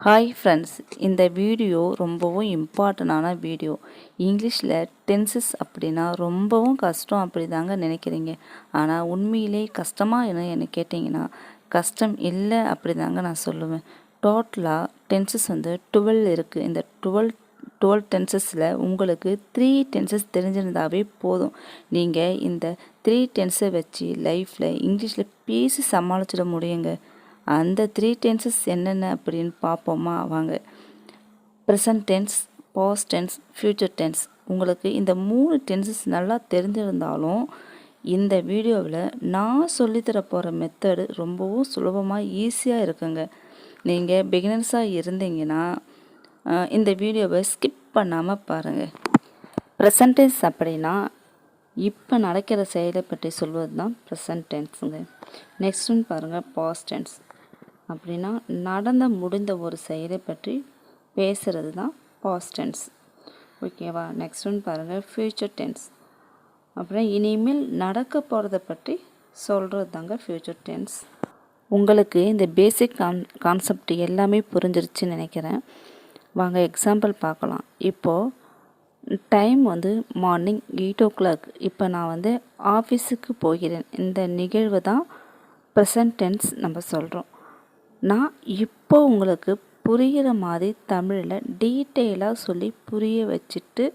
Hi friends, இந்த video ரொம்பவும் இம்பார்ட்டண்டான வீடியோ. இங்கிலீஷில் டென்சஸ் அப்படின்னா ரொம்பவும் கஷ்டம் அப்படி தாங்க நினைக்கிறீங்க. ஆனால் உண்மையிலே கஷ்டமாக என்ன கேட்டிங்கன்னா கஷ்டம் இல்லை அப்படி தாங்க நான் சொல்லுவேன். டோட்டலாக டென்சஸ் 12 இருக்குது. இந்த 12 டென்சஸில் உங்களுக்கு 3 டென்சஸ் தெரிஞ்சிருந்தாவே போதும். நீங்கள் இந்த 3 டென்ஸை வச்சு லைஃப்பில் இங்கிலீஷில் பேசி சமாளிச்சிட முடியுங்க. அந்த 3 டென்சஸ் என்னென்ன அப்படின்னு பார்ப்போமா வாங்க. Present tense, past tense, future tense. உங்களுக்கு இந்த 3 டென்சஸ் நல்லா தெரிஞ்சிருந்தாலும் இந்த வீடியோவில் நான் சொல்லித்தர போகிற மெத்தடு ரொம்பவும் சுலபமாக ஈஸியாக இருக்குங்க. நீங்கள் பிகினர்ஸாக இருந்தீங்கன்னா இந்த வீடியோவை ஸ்கிப் பண்ணாமல் பாருங்கள். ப்ரெசன்ட் டென்ஸ் அப்படின்னா இப்போ நடக்கிற செயலை பற்றி சொல்வது தான் ப்ரெசன்ட் டென்ஸுங்க. நெக்ஸ்ட் ஒன் பாருங்கள், பாஸ்ட் டென்ஸ் அப்படின்னா முடிந்த ஒரு செயலை பற்றி பேசுகிறது தான் பாஸ்ட் டென்ஸ். ஓகேவா? நெக்ஸ்ட் ஒன் பாருங்கள், ஃப்யூச்சர் டென்ஸ் அப்படின்னா இனிமேல் நடக்க போகிறத பற்றி சொல்கிறது தாங்க ஃப்யூச்சர் டென்ஸ். உங்களுக்கு இந்த பேசிக் கான்செப்ட் எல்லாமே புரிஞ்சிருச்சுன்னு நினைக்கிறேன். வாங்க எக்ஸாம்பிள் பார்க்கலாம். இப்போது டைம் மார்னிங் 8 o'clock. இப்போ நான் ஆஃபீஸுக்கு போகிறேன். இந்த நிகழ்வு தான் ப்ரெசன்ட் டென்ஸ் நம்ம சொல்கிறோம். நான் இப்போ உங்களுக்கு புரிகிற மாதிரி தமிழில் டீட்டெயிலாக சொல்லி புரிய வச்சுட்டு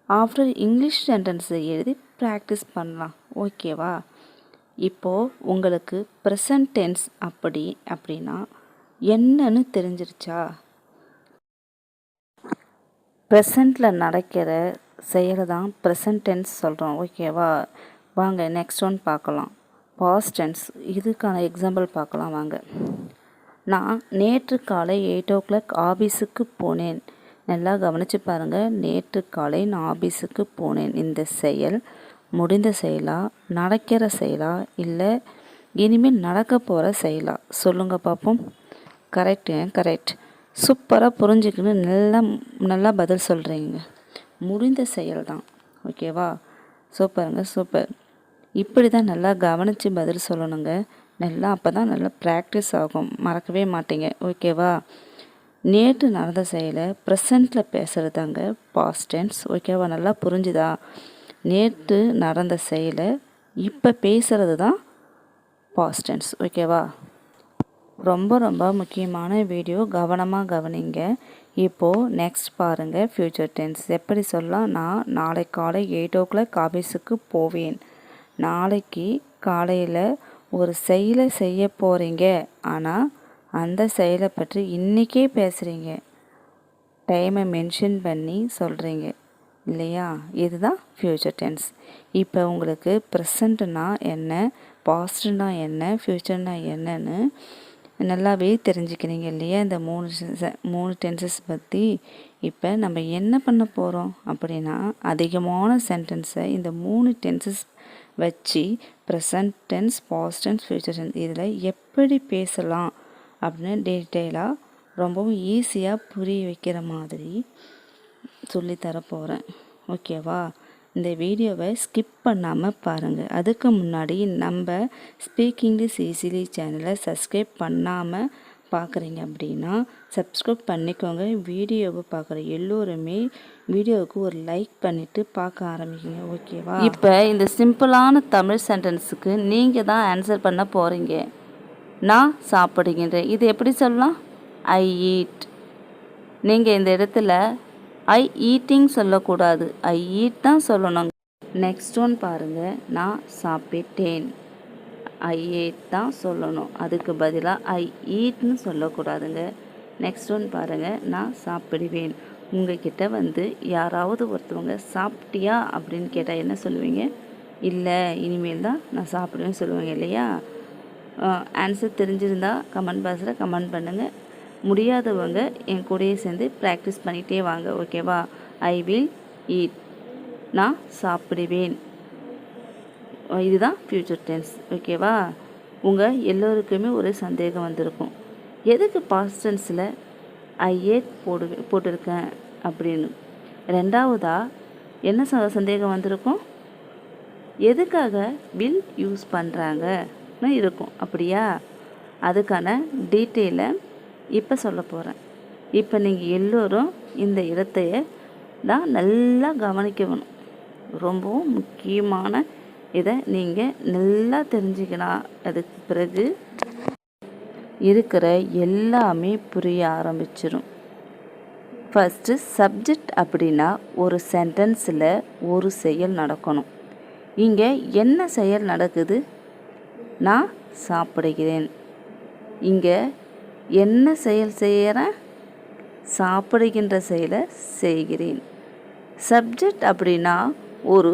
ஆஃப்டர் இங்கிலீஷ் சென்டென்ஸை எழுதி ப்ராக்டிஸ் பண்ணலாம். ஓகேவா? இப்போது உங்களுக்கு ப்ரெசன்ட் டென்ஸ் அப்படின்னா என்னன்னு தெரிஞ்சிருச்சா? ப்ரெசண்ட்டில் நடக்கிற செயலை தான் ப்ரெசன்ட் டென்ஸ் சொல்கிறோம். ஓகேவா? வாங்க நெக்ஸ்ட் ஒன் பார்க்கலாம், பாஸ்ட் டென்ஸ். இதுக்கான எக்ஸாம்பிள் பார்க்கலாம் வாங்க. நான் நேற்று காலை 8 o'clock ஆஃபீஸுக்கு போனேன். நல்லா கவனித்து பாருங்கள். நேற்று காலை நான் ஆஃபீஸுக்கு போனேன். இந்த செயல் முடிந்த செயலா, நடக்கிற செயலா, இல்லை இனிமேல் நடக்க போகிற செயலா? சொல்லுங்கள் பார்ப்போம். கரெக்ட். சூப்பராக புரிஞ்சுக்கின்னு நல்லா பதில் சொல்கிறீங்க. முடிந்த செயல் தான். ஓகேவா? சூப்பர். இப்படி தான் நல்லா கவனித்து பதில் சொல்லணுங்க. அப்போ தான் நல்லா ப்ராக்டிஸ் ஆகும், மறக்கவே மாட்டீங்க. ஓகேவா? நேற்று நடந்த செயலை ப்ரெசண்ட்டில் பேசுகிறது தாங்க பாஸ்ட் டென்ஸ். ஓகேவா? நல்லா புரிஞ்சுதா? நேற்று நடந்த செயலை இப்போ பேசுகிறது தான் பாஸ்ட் டென்ஸ். ஓகேவா? ரொம்ப முக்கியமான வீடியோ, கவனமாக கவனிங்க. இப்போது நெக்ஸ்ட் பாருங்கள், ஃப்யூச்சர் டென்ஸ். எப்படி சொல்லலாம்? நான் நாளை காலை 8 o'clock ஆஃபீஸுக்கு போவேன். நாளைக்கு காலையில் ஒரு செயலை செய்ய போகிறீங்க, ஆனால் அந்த செயலை பற்றி இன்றைக்கே பேசுகிறீங்க. டைமை மென்ஷன் பண்ணி சொல்கிறீங்க இல்லையா? இதுதான் ஃப்யூச்சர் டென்ஸ். இப்போ உங்களுக்கு ப்ரெசண்ட்னா என்ன, பாஸ்ட்னா என்ன, ஃப்யூச்சர்னா என்னன்னு நல்லாவே தெரிஞ்சுக்கிறீங்க இல்லையா? இந்த மூணு டென்சஸ் பற்றி. இப்போ நம்ம என்ன பண்ண போகிறோம் அப்படின்னா அதிகமான சென்டென்ஸை இந்த 3 டென்சஸ் வச்சு present tense, past tense, future tense இதில் எப்படி பேசலாம் அப்படின்னு டீட்டெயிலாக ரொம்பவும் ஈஸியாக புரிய வைக்கிற மாதிரி சொல்லித்தர போகிறேன். ஓகேவா? இந்த வீடியோவை ஸ்கிப் பண்ணாமல் பாருங்கள். அதுக்கு முன்னாடி நம்ம ஸ்பீக் இங்கிலீஷ் ஈஸிலி சேனலை சப்ஸ்கிரைப் பண்ணாமல் பார்க்குறீங்க அப்படின்னா சப்ஸ்கிரைப் பண்ணிக்கோங்க. வீடியோவை பார்க்குற எல்லோருமே வீடியோவுக்கு ஒரு லைக் பண்ணிவிட்டு பார்க்க ஆரம்பிக்குங்க. ஓகேவா? இப்போ இந்த சிம்பிளான தமிழ் சென்டென்ஸுக்கு நீங்கள் தான் ஆன்சர் பண்ண போகிறீங்க. நான் சாப்பிடுகின்றேன். இது எப்படி சொல்லலாம்? I eat. நீங்கள் இந்த இடத்துல ஐ ஈட்டிங் சொல்லக்கூடாது, ஐ ஈட் தான் சொல்லணும். நெக்ஸ்ட் ஒன் பாருங்கள், நான் சாப்பிட்டேன். ஐ ஏட் தான் சொல்லணும். அதுக்கு பதிலாக ஐ ஈட்னு சொல்லக்கூடாதுங்க. நெக்ஸ்ட் ஒன் பாருங்கள், நான் சாப்பிடுவேன். உங்ககிட்ட யாராவது ஒருத்தவங்க சாப்பிட்டியா அப்படின்னு கேட்டால் என்ன சொல்லுவீங்க? இல்லை, இனிமேல் தான் நான் சாப்பிடுவேன்னு சொல்லுவீங்க இல்லையா? ஆன்சர் தெரிஞ்சிருந்தா கமெண்ட் பாக்ஸில் கமெண்ட் பண்ணுங்கள். முடியாதவங்க என் கூடயே சேர்ந்து ப்ராக்டிஸ் பண்ணிகிட்டே வாங்க. ஓகேவா? ஐ வில் ஈட், நான் சாப்பிடுவேன். இதுதான் ஃப்யூச்சர் டென்ஸ். ஓகேவா? உங்கள் எல்லோருக்குமே ஒரு சந்தேகம் வந்திருக்கும், எதுக்கு பாஸ்ட் டென்ஸில் ஐ ஏட் போட்டிருக்கேன் அப்படின்னு. ரெண்டாவதாக என்ன சந்தேகம் வந்திருக்கும், எதுக்காக வில் யூஸ் பண்ணுறாங்கன்னு இருக்கும். அப்படியா? அதுக்கான டீட்டெயிலை இப்போ சொல்ல போகிறேன். இப்போ நீங்கள் எல்லோரும் இந்த இடத்தைய தான் நல்லா கவனிக்கணும். ரொம்பவும் முக்கியமான இதை நீங்கள் நல்லா தெரிஞ்சுக்கணும். அதுக்கு பிறகு இருக்கிற எல்லாமே புரிய ஆரம்பிச்சிடும். ஃபஸ்ட்டு சப்ஜெக்ட் அப்படின்னா ஒரு சென்டென்ஸில் ஒரு செயல் நடக்கணும். இங்கே என்ன செயல் நடக்குது? நான் சாப்பிடுகிறேன். இங்கே என்ன செயல் செய்கிறேன்? சாப்பிடுகின்ற செயலை செய்கிறேன். சப்ஜெக்ட் அப்படின்னா ஒரு